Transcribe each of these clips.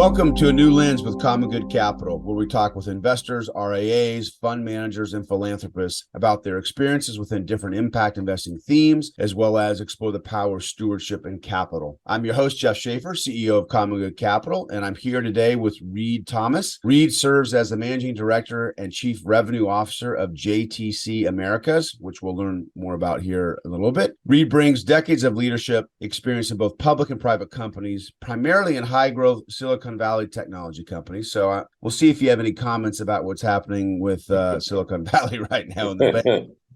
Welcome to A New Lens with CommonGood Capital, where we talk with investors, RIAs, fund managers, and philanthropists about their experiences within different impact investing themes, as well as explore the power of stewardship and capital. I'm your host, Jeff Shafer, CEO of CommonGood Capital, and I'm here today with Reid Thomas. Reid serves as the Managing Director and Chief Revenue Officer of JTC Americas, which we'll learn more about here in a little bit. Reid brings decades of leadership experience in both public and private companies, primarily in high-growth Silicon Valley technology companies. So we'll see if you have any comments about what's happening with Silicon Valley right now in the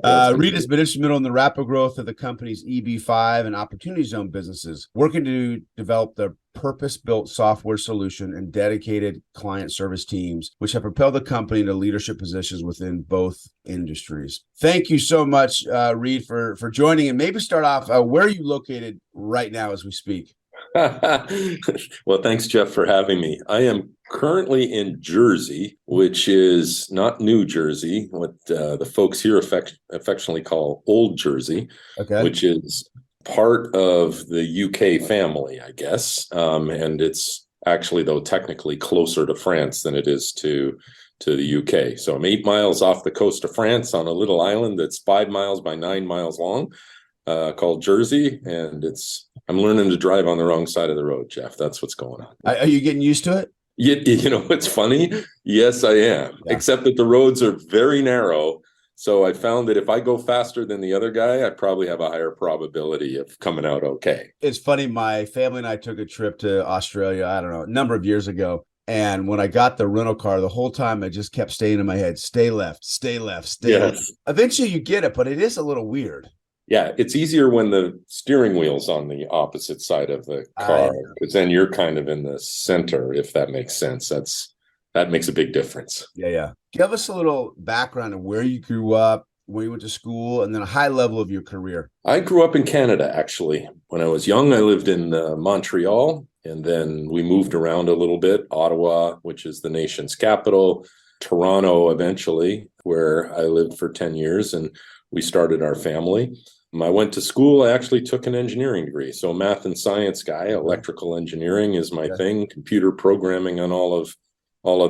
Bay. Reid has been instrumental in the rapid growth of the company's EB5 and Opportunity Zone businesses, working to develop the purpose-built software solution and dedicated client service teams, which have propelled the company to leadership positions within both industries. Thank you so much, Reid, for joining. And maybe start off, where are you located right now as we speak? Well, thanks, Jeff, for having me. I am currently in Jersey, which is not New Jersey, what the folks here affectionately call Old Jersey, which is part of the UK family, I guess. And it's actually, though, technically closer to France than it is to the UK. So I'm 8 miles off the coast of France on a little island that's 5 miles by 9 miles long, called Jersey, and I'm learning to drive on the wrong side of the road, Jeff. That's what's going on. Are you getting used to it? You know, it's funny. Yes, I am, except that the roads are very narrow. So I found that if I go faster than the other guy, I probably have a higher probability of coming out okay. It's funny. My family and I took a trip to Australia, I don't know, a number of years ago. And when I got the rental car, the whole time I just kept staying in my head, stay left, stay left, stay left. Eventually you get it, but it is a little weird. Yeah, it's easier when the steering wheel's on the opposite side of the car, because then you're kind of in the center, if that makes sense. That makes a big difference. Yeah. Give us a little background of where you grew up, where you went to school, and then a high level of your career. I grew up in Canada, actually. When I was young, I lived in Montreal, and then we moved around a little bit. Ottawa, which is the nation's capital, Toronto eventually, where I lived for 10 years, and we started our family. I went to school. I actually took an engineering degree. So math and science guy, electrical engineering is my thing, computer programming and all of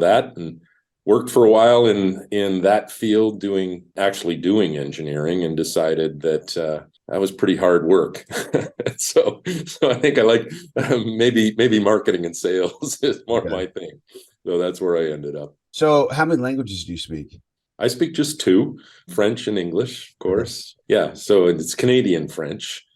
that. And worked for a while in that field doing engineering, and decided that that was pretty hard work. So I think I like maybe marketing and sales is more my thing. So that's where I ended up. So how many languages do you speak? I speak just two, French and English, of course. Yeah, so it's Canadian French.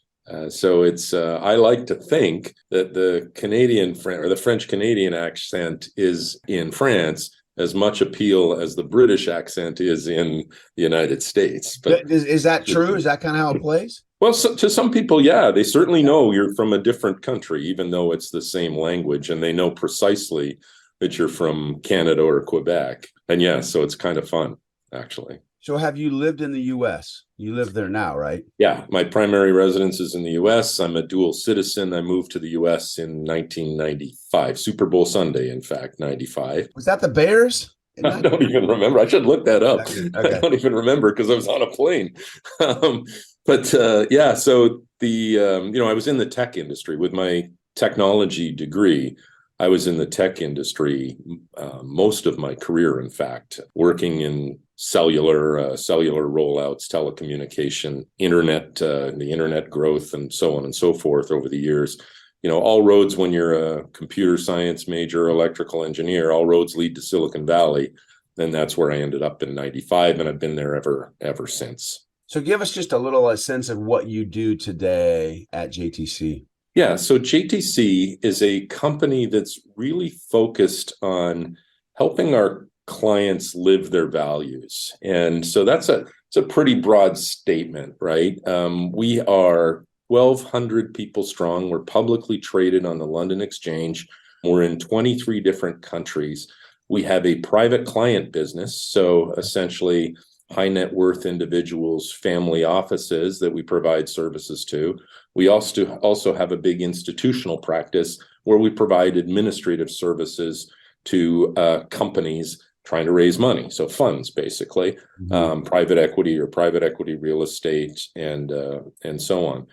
So it's I like to think that the Canadian or the French Canadian accent is in France as much appeal as the British accent is in the United States. But is that true? Is that kind of how it plays? Well, to some people, yeah, they certainly know you're from a different country, even though it's the same language, and they know precisely that you're from Canada or Quebec. And yeah, so it's kind of fun, actually. So have you lived in the U.S.? You live there now, right? Yeah, my primary residence is in the U.S. I'm a dual citizen. I moved to the U.S. in 1995, Super Bowl Sunday, in fact, 95. Was that the Bears? I don't even remember. I should look that up. Okay. I don't even remember because I was on a plane. Yeah, so I was in the tech industry with my technology degree. I was in the tech industry most of my career, in fact, working in cellular rollouts, telecommunication, the internet growth, and so on and so forth over the years. You know, all roads, when you're a computer science major, electrical engineer, all roads lead to Silicon Valley. And that's where I ended up in 95, and I've been there ever since. So give us just a sense of what you do today at JTC. Yeah, so JTC is a company that's really focused on helping our clients live their values. And so it's a pretty broad statement, right? We are 1,200 people strong. We're publicly traded on the London Exchange. We're in 23 different countries. We have a private client business, so essentially high net worth individuals, family offices that we provide services to. We also have a big institutional practice where we provide administrative services to companies trying to raise money. So funds, basically, private equity or private equity real estate, and so on.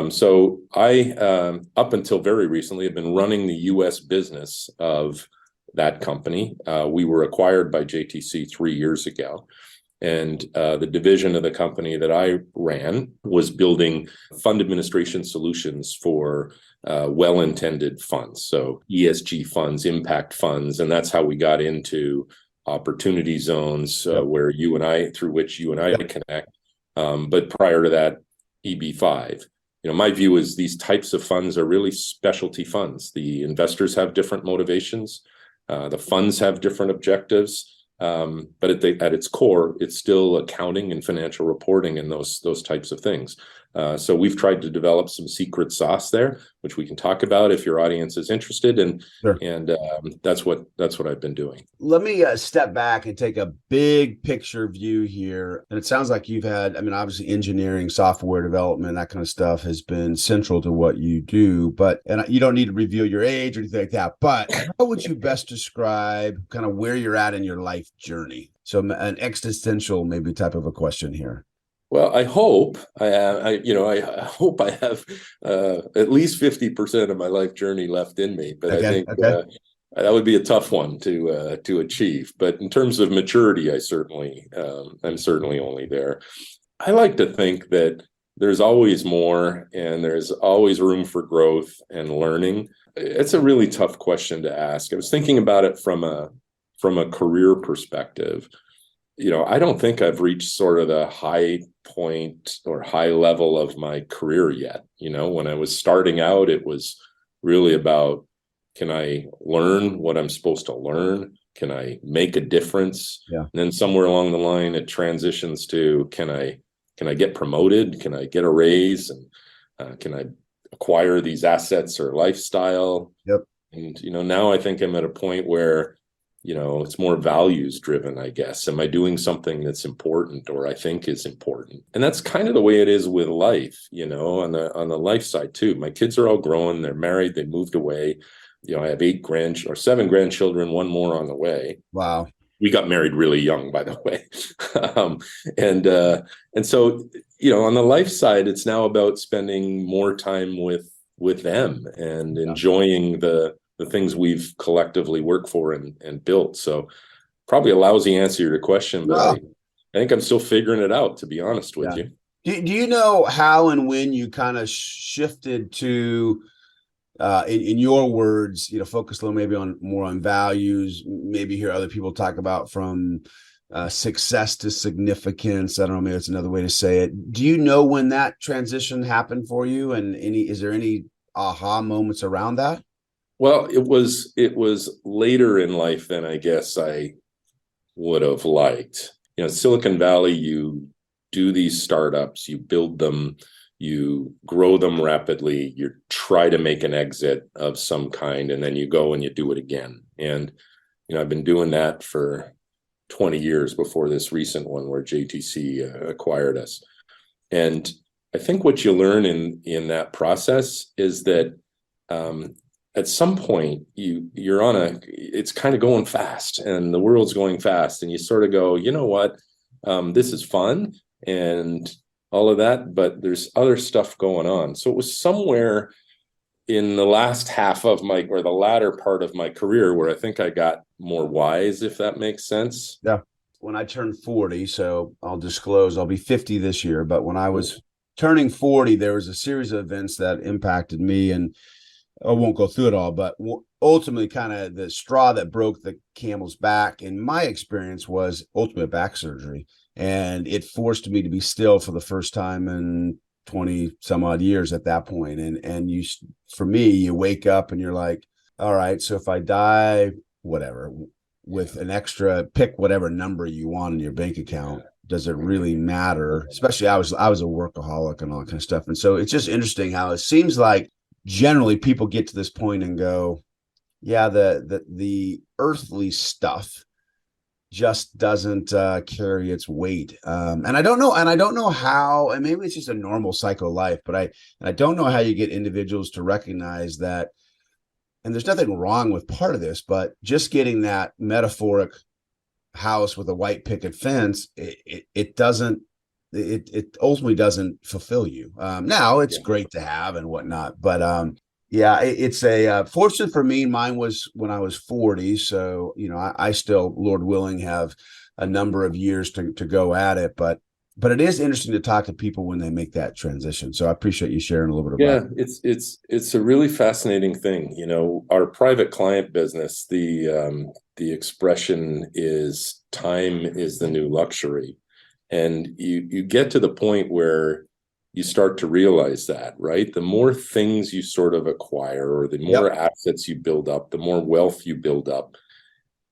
So I, up until very recently, have been running the U.S. business of that company. We were acquired by JTC 3 years ago. And the division of the company that I ran was building fund administration solutions for well-intended funds. So ESG funds, impact funds, and that's how we got into opportunity zones through which you and I connect. But prior to that, EB5. My view is these types of funds are really specialty funds. The investors have different motivations. The funds have different objectives. But at its core, it's still accounting and financial reporting and those types of things. So we've tried to develop some secret sauce there, which we can talk about if your audience is interested. And Sure. That's what I've been doing. Let me step back and take a big picture view here. And it sounds like you've had, obviously engineering, software development, that kind of stuff has been central to what you do. And you don't need to reveal your age or anything like that. But how would you best describe kind of where you're at in your life journey? So an existential maybe type of a question here. Well, I hope I hope I have at least 50% of my life journey left in me. But I think that would be a tough one to achieve. But in terms of maturity, I'm certainly only there. I like to think that there's always more, and there's always room for growth and learning. It's a really tough question to ask. I was thinking about it from a career perspective. I don't think I've reached sort of the high point or high level of my career yet. When I was starting out, it was really about, can I learn what I'm supposed to learn? Can I make a difference? Yeah. And then somewhere along the line, it transitions to, can I get promoted? Can I get a raise? And can I acquire these assets or lifestyle? Yep. And, now I think I'm at a point where, it's more values driven, I guess. Am I doing something that's important or I think is important? And that's kind of the way it is with life, on the life side too. My kids are all grown, they're married, they moved away. I have 7 grandchildren, one more on the way. Wow. We got married really young, by the way. And so, on the life side, it's now about spending more time with them and enjoying the things we've collectively worked for and built. So probably a lousy answer to your question, but I think I'm still figuring it out, to be honest with you. Do you know how and when you kind of shifted to, in your words, focus a little maybe more on values, maybe hear other people talk about from success to significance? I don't know, maybe that's another way to say it. Do you know when that transition happened for you, and is there any aha moments around that? Well, it was later in life than I guess I would have liked. Silicon Valley, you do these startups, you build them, you grow them rapidly, you try to make an exit of some kind, and then you go and you do it again. And, I've been doing that for 20 years before this recent one where JTC acquired us. And I think what you learn in that process is that at some point it's kind of going fast and the world's going fast, and you sort of go, you know what, this is fun and all of that, but there's other stuff going on. So it was somewhere in the last half of the latter part of my career where I think I got more wise, if that makes sense. Yeah. When I turned 40, so I'll disclose, I'll be 50 this year, but when I was turning 40, there was a series of events that impacted me, and I won't go through it all, but ultimately kind of the straw that broke the camel's back in my experience was ultimate back surgery. And it forced me to be still for the first time in 20 some odd years at that point. And for me, you wake up and you're like, all right, so if I die, whatever, with an extra, pick whatever number you want in your bank account, does it really matter? Especially I was a workaholic and all that kind of stuff. And so it's just interesting how it seems like generally people get to this point and go, yeah, the earthly stuff just doesn't carry its weight. And I don't know how, and maybe it's just a normal cycle of life, but I don't know how you get individuals to recognize that. And there's nothing wrong with part of this, but just getting that metaphoric house with a white picket fence, it doesn't it ultimately doesn't fulfill you. Now it's Yeah. great to have and whatnot, but yeah, it's a fortunate for me. Mine was when I was 40, so I still, Lord willing, have a number of years to go at it. But it is interesting to talk to people when they make that transition. So I appreciate you sharing a little bit about. Yeah, it's a really fascinating thing. Our private client business, the expression is time is the new luxury. And you get to the point where you start to realize that, right? The more things you sort of acquire, or the more Yep. assets you build up, the more wealth you build up,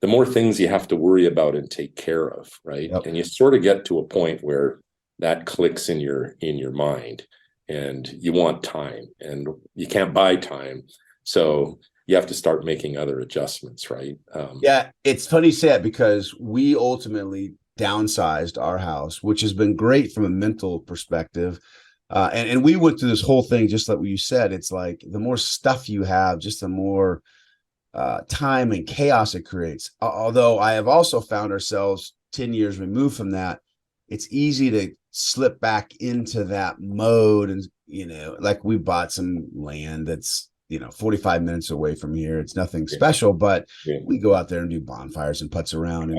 the more things you have to worry about and take care of, right? Yep. And you sort of get to a point where that clicks in your mind, and you want time, and you can't buy time. So you have to start making other adjustments, right? Yeah, it's funny you say that because we ultimately downsized our house, which has been great from a mental perspective. And we went through this whole thing, just like what you said. It's like the more stuff you have, just the more time and chaos it creates. Although I have also found ourselves 10 years removed from that, it's easy to slip back into that mode. And, like we bought some land that's, 45 minutes away from here. It's nothing special, but Yeah. we go out there and do bonfires and putz around.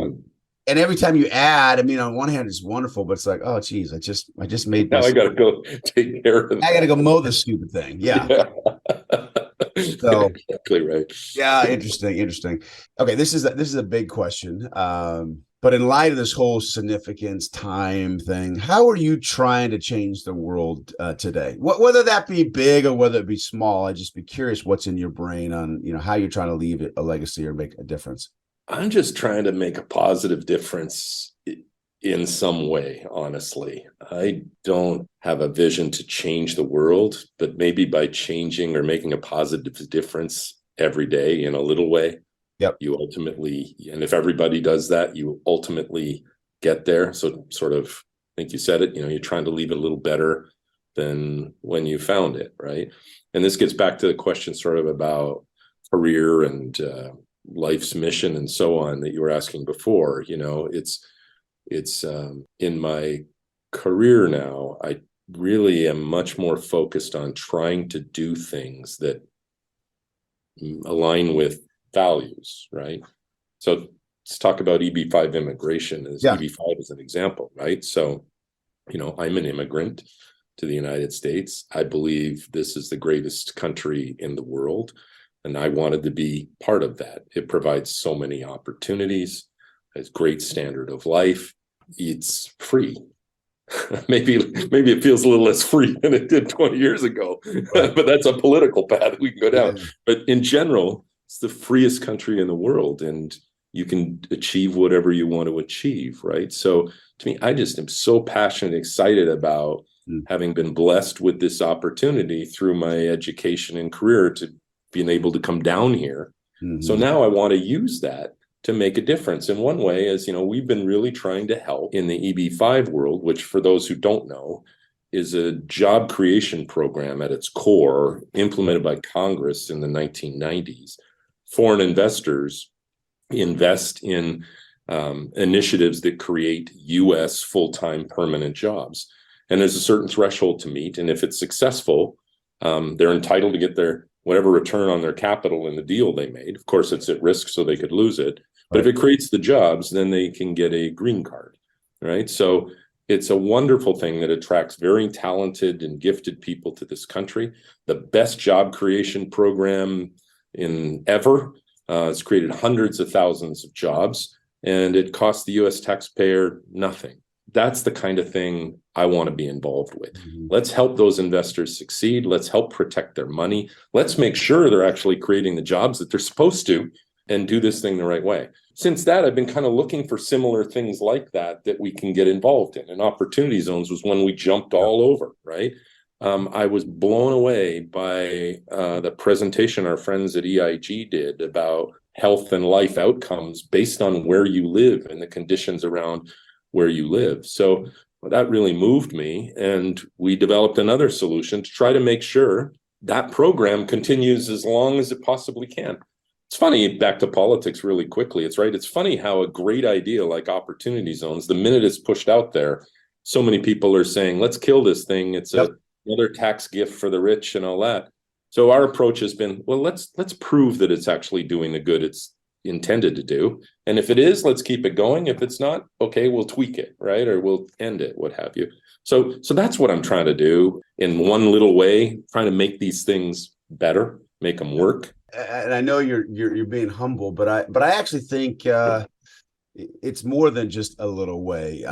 And every time you add, I mean, on one hand, it's wonderful, but it's like, oh, geez, I just made Now this. I got to go take care of I got to go mow this stupid thing. Yeah. So exactly right. yeah, interesting. Okay, this is a big question. But in light of this whole significance time thing, how are you trying to change the world today? Whether that be big or whether it be small, I'd just be curious what's in your brain on how you're trying to leave a legacy or make a difference. I'm just trying to make a positive difference in some way, honestly. I don't have a vision to change the world, but maybe by changing or making a positive difference every day in a little way, Yep. you ultimately, and if everybody does that, you ultimately get there. So sort of, I think you said it, you're trying to leave it a little better than when you found it, right? And this gets back to the question sort of about career and life's mission and so on that you were asking before. It's in my career now, I really am much more focused on trying to do things that align with values, right? So let's talk about EB5 immigration as EB5 as an example, right? So, I'm an immigrant to the United States. I believe this is the greatest country in the world, and I wanted to be part of that. It provides so many opportunities, has great standard of life. It's free. maybe it feels a little less free than it did 20 years ago, but that's a political path we can go down. Yeah. But in general, it's the freest country in the world, and you can achieve whatever you want to achieve, right? So to me, I just am so passionate, excited about having been blessed with this opportunity through my education and career to being able to come down here. Mm-hmm. So now I want to use that to make a difference. And one way is, we've been really trying to help in the EB5 world, which for those who don't know, is a job creation program at its core, implemented by Congress in the 1990s. Foreign investors invest in initiatives that create U.S. full-time permanent jobs. And there's a certain threshold to meet. And if it's successful, they're entitled to get their whatever return on their capital in the deal they made. Of course, it's at risk, so they could lose it. But if it creates the jobs, then they can get a green card, right? So it's a wonderful thing that attracts very talented and gifted people to this country. The best job creation program in ever. It's created hundreds of thousands of jobs, and it costs the U.S. taxpayer nothing. That's the kind of thing I want to be involved with. Mm-hmm. Let's help those investors succeed. Let's help protect their money. Let's make sure they're actually creating the jobs that they're supposed to and do this thing the right way. Since that, I've been kind of looking for similar things like that we can get involved in. And opportunity zones was one we jumped all over, right? I was blown away by the presentation our friends at EIG did about health and life outcomes based on where you live and the conditions around where you live. So that really moved me. And we developed another solution to try to make sure that program continues as long as it possibly can. It's funny, back to politics really quickly. It's funny how a great idea like opportunity zones, the minute it's pushed out there, so many people are saying, let's kill this thing. It's Yep. another tax gift for the rich and all that. So our approach has been, well, let's prove that it's actually doing the good it's intended to do. And if it is, let's keep it going. If it's not, okay, we'll tweak it, right? Or we'll end it, what have you. So that's what I'm trying to do in one little way, trying to make these things better, make them work. And I know you're being humble, but I actually think it's more than just a little way.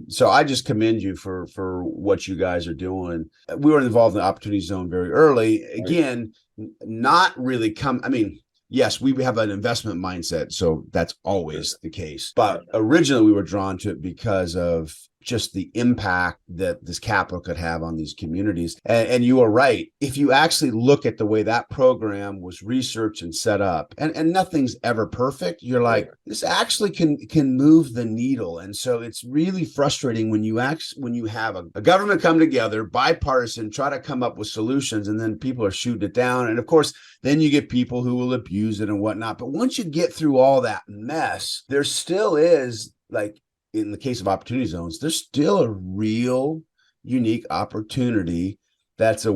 So I just commend you for what you guys are doing. We were involved in the opportunity zone very early. Again, not really I mean, yes, we have an investment mindset, so that's always the case. But originally we were drawn to it because of just the impact that this capital could have on these communities. And you are right. If you actually look at the way that program was researched and set up, and nothing's ever perfect, you're like, this actually can move the needle. And so it's really frustrating when you have a government come together, bipartisan, try to come up with solutions, and then people are shooting it down. And of course, then you get people who will abuse it and whatnot. But once you get through all that mess, there still is, like, in the case of opportunity zones, there's still a real unique opportunity that's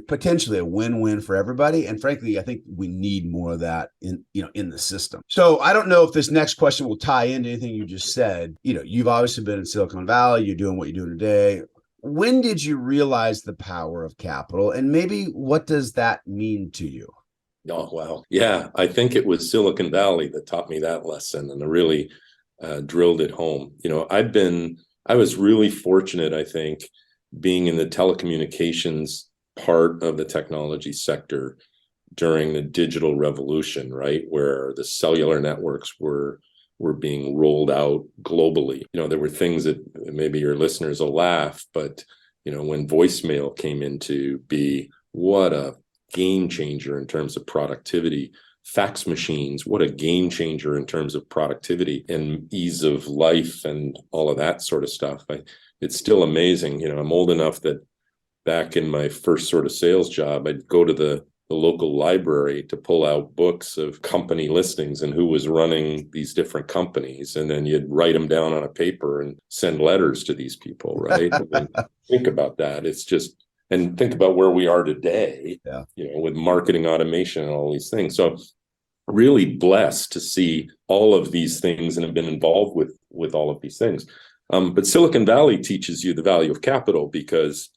potentially a win-win for everybody. And frankly, I think we need more of that in the system. So I don't know if this next question will tie into anything you just said. You've obviously been in Silicon Valley, you're doing what you're doing today. When did you realize the power of capital, and maybe what does that mean to you? Oh, wow. Yeah, I think it was Silicon Valley that taught me that lesson, and really drilled it home. I was really fortunate, I think, being in the telecommunications part of the technology sector during the digital revolution, right? Where the cellular networks were being rolled out globally. There were things that maybe your listeners will laugh, but, when voicemail came into be, what a game changer in terms of productivity. Fax machines, what a game changer in terms of productivity and ease of life and all of that sort of stuff. It's still amazing. I'm old enough that back in my first sort of sales job, I'd go to the local library to pull out books of company listings and who was running these different companies. And then you'd write them down on a paper and send letters to these people, right? And think about that. And think about where we are today, with marketing automation and all these things. So really blessed to see all of these things and have been involved with all of these things. But Silicon Valley teaches you the value of capital, because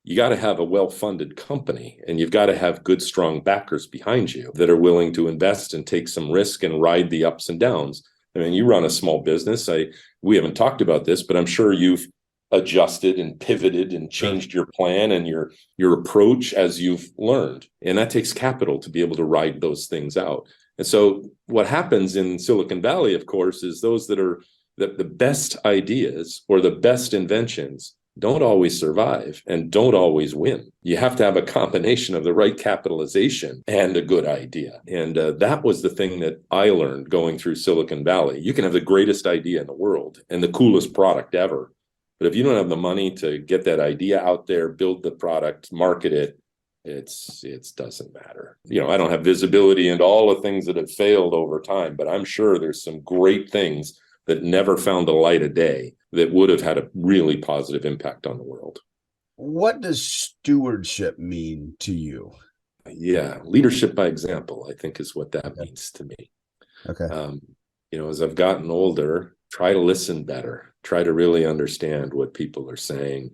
you got to have a well-funded company, and you've got to have good, strong backers behind you that are willing to invest and take some risk and ride the ups and downs. I mean, you run a small business. We haven't talked about this, but I'm sure you've adjusted and pivoted and changed your plan and your approach as you've learned. And that takes capital to be able to ride those things out. And so what happens in Silicon Valley, of course, is those that are the best ideas or the best inventions don't always survive and don't always win. You have to have a combination of the right capitalization and a good idea. And that was the thing that I learned going through Silicon Valley. You can have the greatest idea in the world and the coolest product ever, but if you don't have the money to get that idea out there, build the product, market it, it doesn't matter. I don't have visibility into all the things that have failed over time, but I'm sure there's some great things that never found the light of day that would have had a really positive impact on the world. What does stewardship mean to you? Yeah, leadership by example, I think, is what that means to me. Okay. As I've gotten older, try to listen better, try to really understand what people are saying.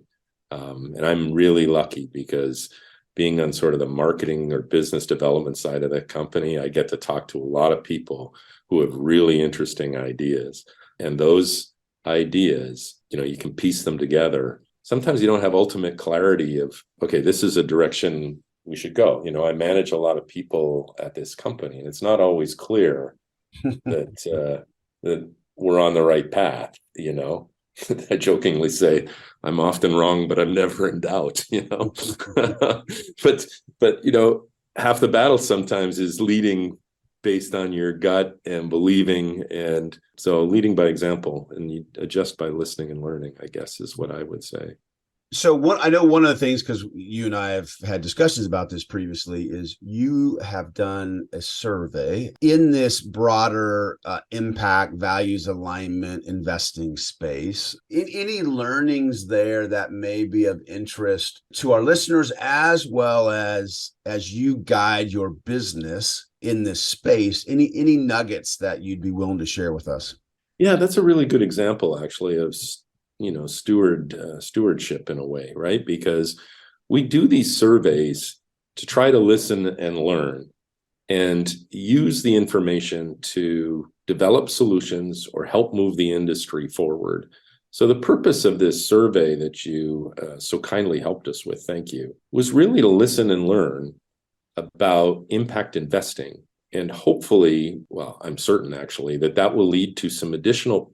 And I'm really lucky because being on sort of the marketing or business development side of that company, I get to talk to a lot of people who have really interesting ideas. And those ideas, you can piece them together. Sometimes you don't have ultimate clarity of, okay, this is a direction we should go. I manage a lot of people at this company, and it's not always clear that we're on the right path. I jokingly say I'm often wrong, but I'm never in doubt. but half the battle sometimes is leading based on your gut and believing, and so leading by example, and you adjust by listening and learning, I guess, is what I would say. So I know one of the things, because you and I have had discussions about this previously, is you have done a survey in this broader impact, values, alignment, investing space. Any learnings there that may be of interest to our listeners, as well as you guide your business in this space? Any nuggets that you'd be willing to share with us? Yeah, that's a really good example, actually, of stewardship in a way, right? Because we do these surveys to try to listen and learn and use the information to develop solutions or help move the industry forward. So the purpose of this survey that you so kindly helped us with, thank you, was really to listen and learn about impact investing. And hopefully, well, I'm certain actually that will lead to some additional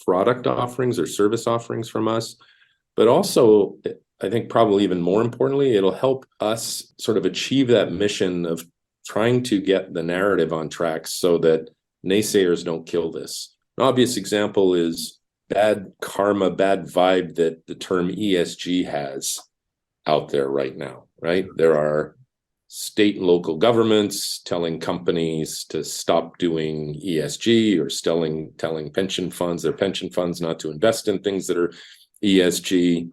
product offerings or service offerings from us. But also, I think probably even more importantly, it'll help us sort of achieve that mission of trying to get the narrative on track so that naysayers don't kill this. An obvious example is bad karma, bad vibe that the term ESG has out there right now, right? There are state and local governments telling companies to stop doing ESG, or telling pension funds, their pension funds, not to invest in things that are ESG,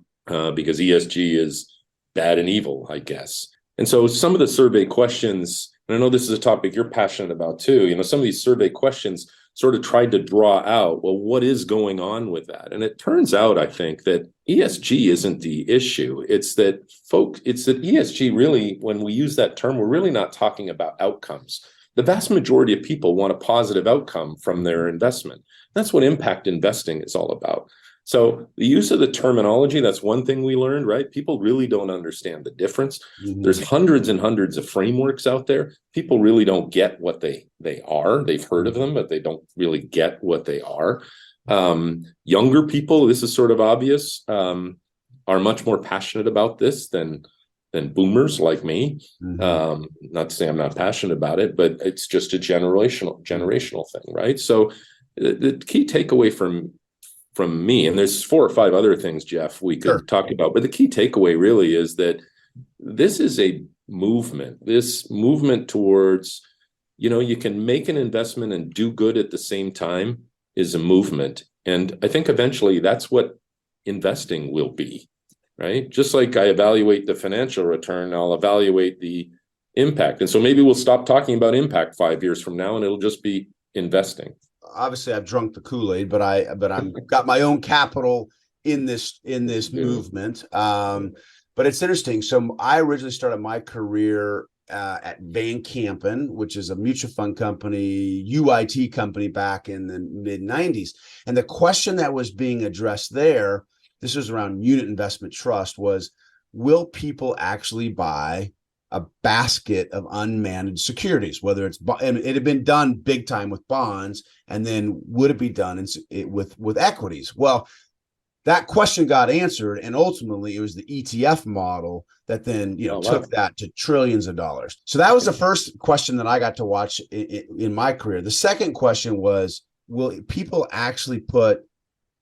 because ESG is bad and evil, I guess. And so some of the survey questions, and I know this is a topic you're passionate about too, some of these survey questions sort of tried to draw out, well, what is going on with that? And it turns out, I think, that ESG isn't the issue. It's that ESG really, when we use that term, we're really not talking about outcomes. The vast majority of people want a positive outcome from their investment. That's what impact investing is all about. So the use of the terminology, that's one thing we learned, right? People really don't understand the difference. Mm-hmm. There's hundreds and hundreds of frameworks out there. People really don't get what they are. They've heard of them, but they don't really get what they are. Younger people, this is sort of obvious, are much more passionate about this than boomers like me. Mm-hmm. Not to say I'm not passionate about it, but it's just a generational thing, right? So the key takeaway from me, and there's 4 or 5 other things, Jeff, we could talk about, but the key takeaway really is that this is a movement. This movement towards, you can make an investment and do good at the same time is a movement. And I think eventually that's what investing will be, right? Just like I evaluate the financial return, I'll evaluate the impact. And so maybe we'll stop talking about impact 5 years from now and it'll just be investing. Obviously I've drunk the Kool-Aid, but I'm got my own capital in this movement. But it's interesting. So I originally started my career at Van Kampen, which is a mutual fund company, UIT company back in the mid 90s. And the question that was being addressed there, this was around unit investment trust, was, will people actually buy a basket of unmanaged securities, whether it's, and it had been done big time with bonds, and then would it be done with equities? Well, that question got answered, and ultimately it was the ETF model that then took that to trillions of dollars. So that was the first question that I got to watch in my career. The second question was, will people actually put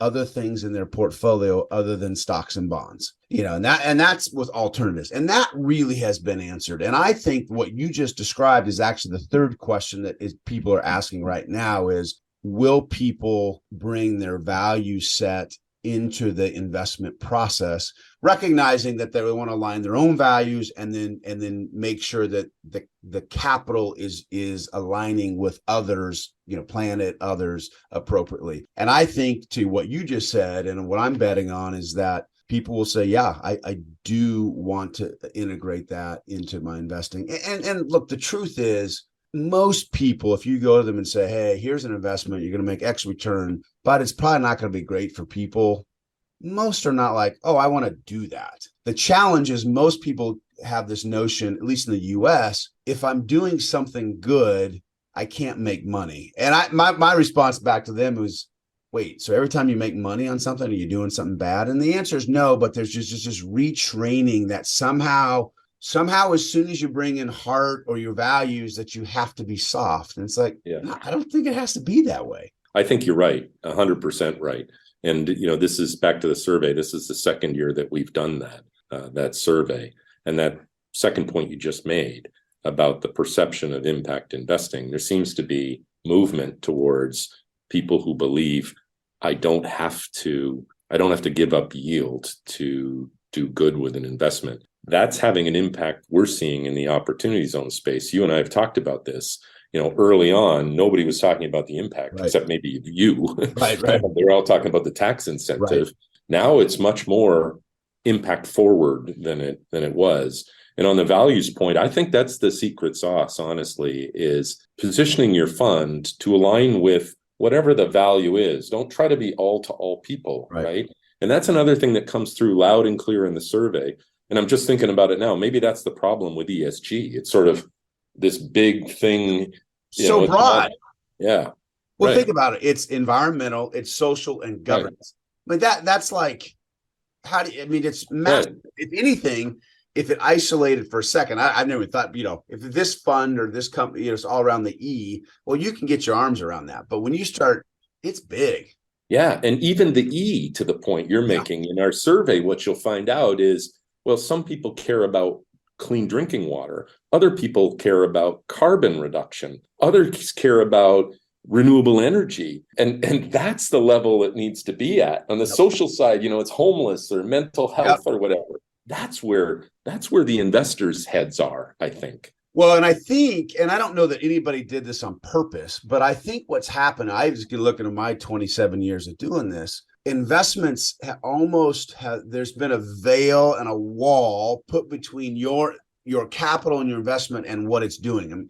other things in their portfolio other than stocks and bonds? And that's with alternatives. And that really has been answered. And I think what you just described is actually the third question that people are asking right now is, will people bring their value set into the investment process, recognizing that they want to align their own values and then make sure that the capital is aligning with others, planet others appropriately. And I think to what you just said, and what I'm betting on, is that people will say, yeah, I do want to integrate that into my investing. And look, the truth is, most people, if you go to them and say, hey, here's an investment, you're going to make X return, but it's probably not going to be great for people, most are not like, oh, I want to do that. The challenge is most people have this notion, at least in the US, if I'm doing something good, I can't make money. And my response back to them was, wait, so every time you make money on something, are you doing something bad? And the answer is no, but there's just retraining that somehow, as soon as you bring in heart or your values, that you have to be soft. And it's like, I don't think it has to be that way. I think you're right, 100% right. And, this is back to the survey. This is the second year that we've done that survey. And that second point you just made about the perception of impact investing, there seems to be movement towards people who believe I don't have to give up yield to do good with an investment. That's having an impact we're seeing in the opportunity zone space. You and I have talked about this. Early on, nobody was talking about the impact, Right. except maybe you. Right. They're all talking about the tax incentive. Right. Now it's much more impact forward than it was. And on the values point, I think that's the secret sauce, honestly, is positioning your fund to align with whatever the value is. Don't try to be all to all people, right? And that's another thing that comes through loud and clear in the survey. And I'm just thinking about it now. Maybe that's the problem with ESG. It's sort of this big thing. So broad. Yeah. Well, think about it. It's environmental, it's social, and governance. Right. I mean, that's like, it's massive. Right. If anything, if it isolated for a second, I've never thought, if this fund or this company is all around the E, well, you can get your arms around that. But when you start, it's big. Yeah. And even the E, to the point you're making in our survey, what you'll find out is, well, some people care about clean drinking water. Other people care about carbon reduction. Others care about renewable energy. And that's the level it needs to be at. On the social side, it's homeless or mental health or whatever. That's where the investors' heads are, I think. Well, and I think, and I don't know that anybody did this on purpose, but I think what's happened, I was looking at my 27 years of doing this, investments there's been a veil and a wall put between your capital and your investment and what it's doing.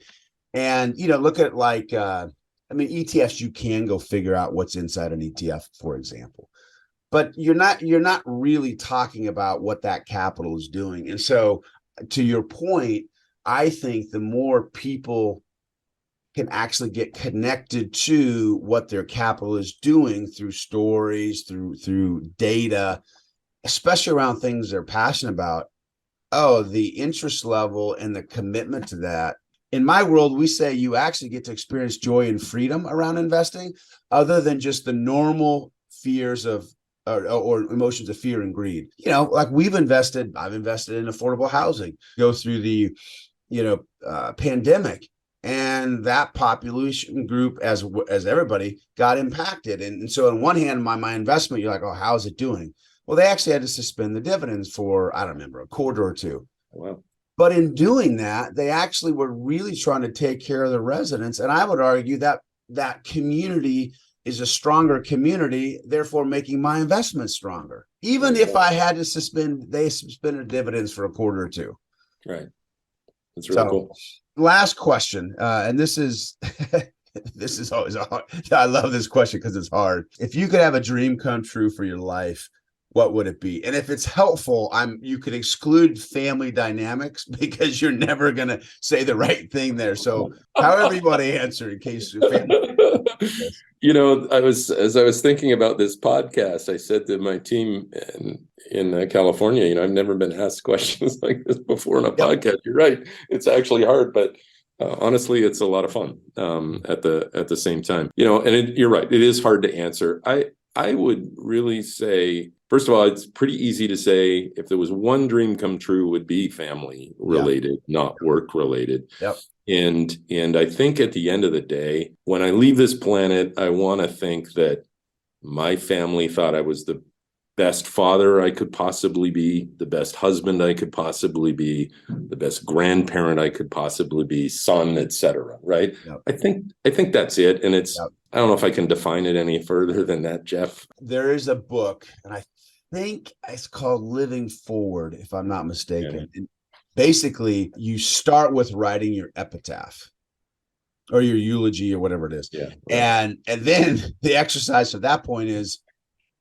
And look at ETFs, you can go figure out what's inside an ETF, for example. But you're not really talking about what that capital is doing. And so to your point, I think the more people can actually get connected to what their capital is doing through stories, through data, especially around things they're passionate about, the interest level and the commitment to that. In my world, we say you actually get to experience joy and freedom around investing, other than just the normal fears of or emotions of fear and greed. Like I've invested in affordable housing, go through the pandemic, and that population group, as everybody, got impacted. And so on one hand, my investment, you're like, oh, how's it doing? Well, they actually had to suspend the dividends for, I don't remember, a quarter or two. Wow. But in doing that, they actually were really trying to take care of the residents. And I would argue that that community is a stronger community, therefore making my investment stronger. Even if I had to suspended dividends for a quarter or two. Right. That's really cool. Last question, and this is this is always hard. I love this question because it's hard. If you could have a dream come true for your life, what would it be? And if it's helpful, you could exclude family dynamics because you're never going to say the right thing there. So however you want to answer, in case your family. As I was thinking about this podcast, I said to my team in California, I've never been asked questions like this before on a podcast. You're right. It's actually hard, but honestly, it's a lot of fun at the same time, you're right. It is hard to answer. I would really say, first of all, it's pretty easy to say if there was one dream come true, it would be family related, not work related. Yep. And I think at the end of the day, when I leave this planet, I want to think that my family thought I was the best father I could possibly be, the best husband I could possibly be, the best grandparent I could possibly be, son, etc. Right? Yep. I think that's it. And it's I don't know if I can define it any further than that, Jeff. There is a book, and I think it's called Living Forward, if I'm not mistaken. And basically, you start with writing your epitaph or your eulogy or whatever it is. Yeah. And then the exercise at that point is,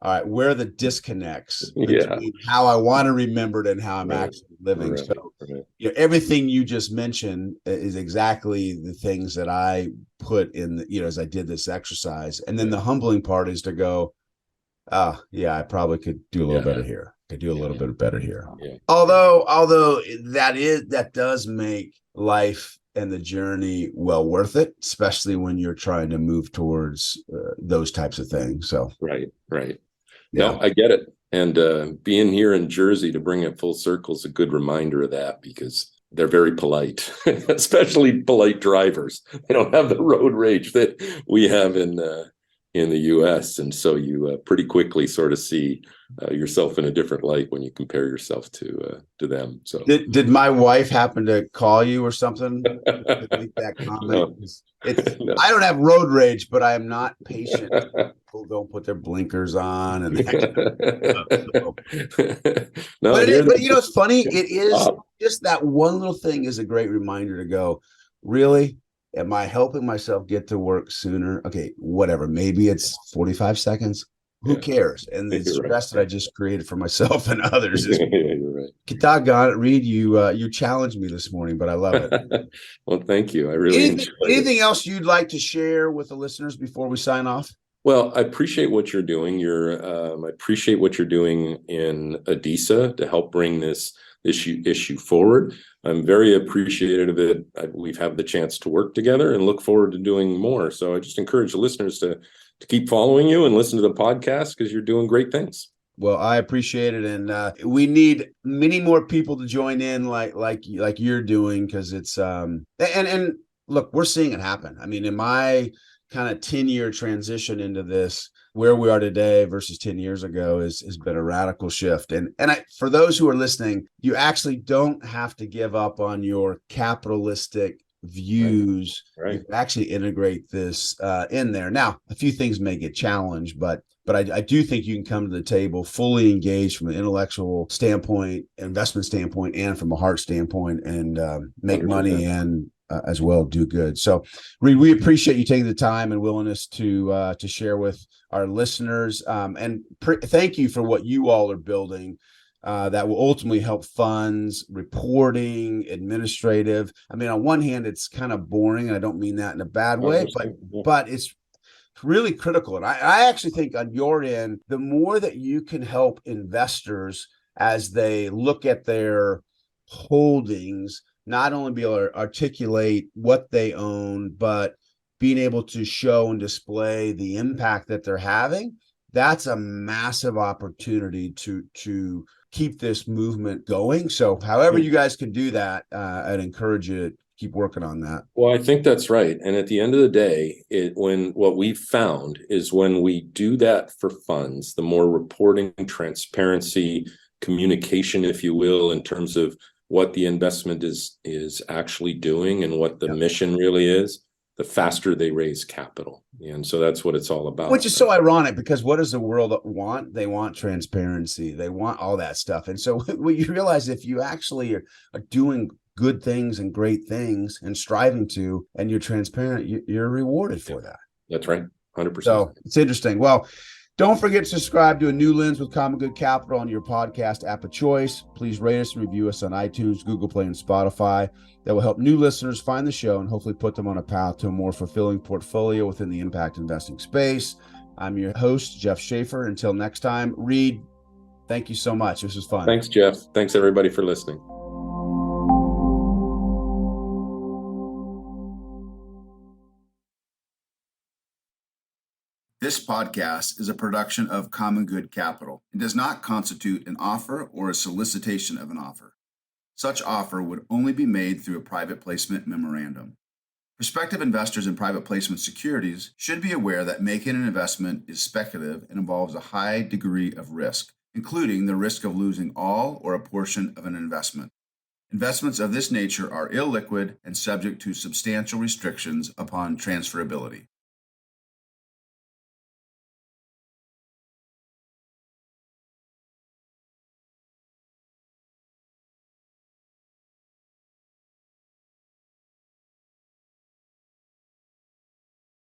all right, where are the disconnects between how I want to remember it and how I'm actually living? Right. So everything you just mentioned is exactly the things that I put in, as I did this exercise. And then the humbling part is to go, I probably could do a little better here. Could do a little bit better here. Yeah. Although that does make life and the journey well worth it, especially when you're trying to move towards those types of things. So right. Yeah. No, I get it. And being here in Jersey to bring it full circle is a good reminder of that, because they're very polite, especially polite drivers. They don't have the road rage that we have in the U.S. And so you pretty quickly sort of see yourself in a different light when you compare yourself to them. So Did my wife happen to call you or something to make that comment? It's No. I don't have road rage, but I am not patient. People don't put their blinkers on and that kind of stuff. No, But here but it's funny. It is stop. just that one little thing is a great reminder to go, really? Am I helping myself get to work sooner? Okay, whatever. Maybe it's 45 seconds. Who Yeah, cares? And the you're stress right. that I just created for myself and others is Yeah, you're right. doggone it, Reid. You challenged me this morning, but I love it. Well, thank you. I really enjoyed it. Anything else you'd like to share with the listeners before we sign off? Well, I appreciate what you're doing. I appreciate what you're doing in Adisa to help bring this issue forward. I'm very appreciative of it. We've had the chance to work together and look forward to doing more. So I just encourage the listeners to keep following you and listen to the podcast, because you're doing great things. Well, I appreciate it, and we need many more people to join in, like you're doing, because it's and look, we're seeing it happen. I mean, in my kind of 10-year transition into this, where we are today versus 10 years ago has been a radical shift. And for those who are listening, you actually don't have to give up on your capitalistic views. Right. You can actually integrate this in there. Now, a few things may get challenged, but I do think you can come to the table fully engaged from an intellectual standpoint, investment standpoint, and from a heart standpoint, and make 100%. money and as well do good. So, Reid, we appreciate you taking the time and willingness to share with our listeners. And thank you for what you all are building that will ultimately help funds, reporting, administrative. I mean, on one hand, it's kind of boring, and I don't mean that in a bad way, but it's really critical. And I actually think on your end, the more that you can help investors as they look at their holdings, not only be able to articulate what they own, but being able to show and display the impact that they're having, that's a massive opportunity to keep this movement going. So however you guys can do that, I'd encourage you to keep working on that. Well, I think that's right. And at the end of the day, what we've found is when we do that for funds, the more reporting, transparency, communication, if you will, in terms of what the investment is actually doing and what the mission really is, the faster they raise capital. And so that's what it's all about. Which is so ironic, because what does the world want? They want transparency. They want all that stuff. And so when you realize, if you actually are doing good things and great things and striving to, and you're transparent, you're rewarded for that. That's right. 100%. So it's interesting. Well, don't forget to subscribe to A New Lens with CommonGood Capital on your podcast app of choice. Please rate us and review us on iTunes, Google Play, and Spotify. That will help new listeners find the show and hopefully put them on a path to a more fulfilling portfolio within the impact investing space. I'm your host, Jeff Shafer. Until next time, Reid, thank you so much. This was fun. Thanks, Jeff. Thanks, everybody, for listening. This podcast is a production of CommonGood Capital. It does not constitute an offer or a solicitation of an offer. Such offer would only be made through a private placement memorandum. Prospective investors in private placement securities should be aware that making an investment is speculative and involves a high degree of risk, including the risk of losing all or a portion of an investment. Investments of this nature are illiquid and subject to substantial restrictions upon transferability.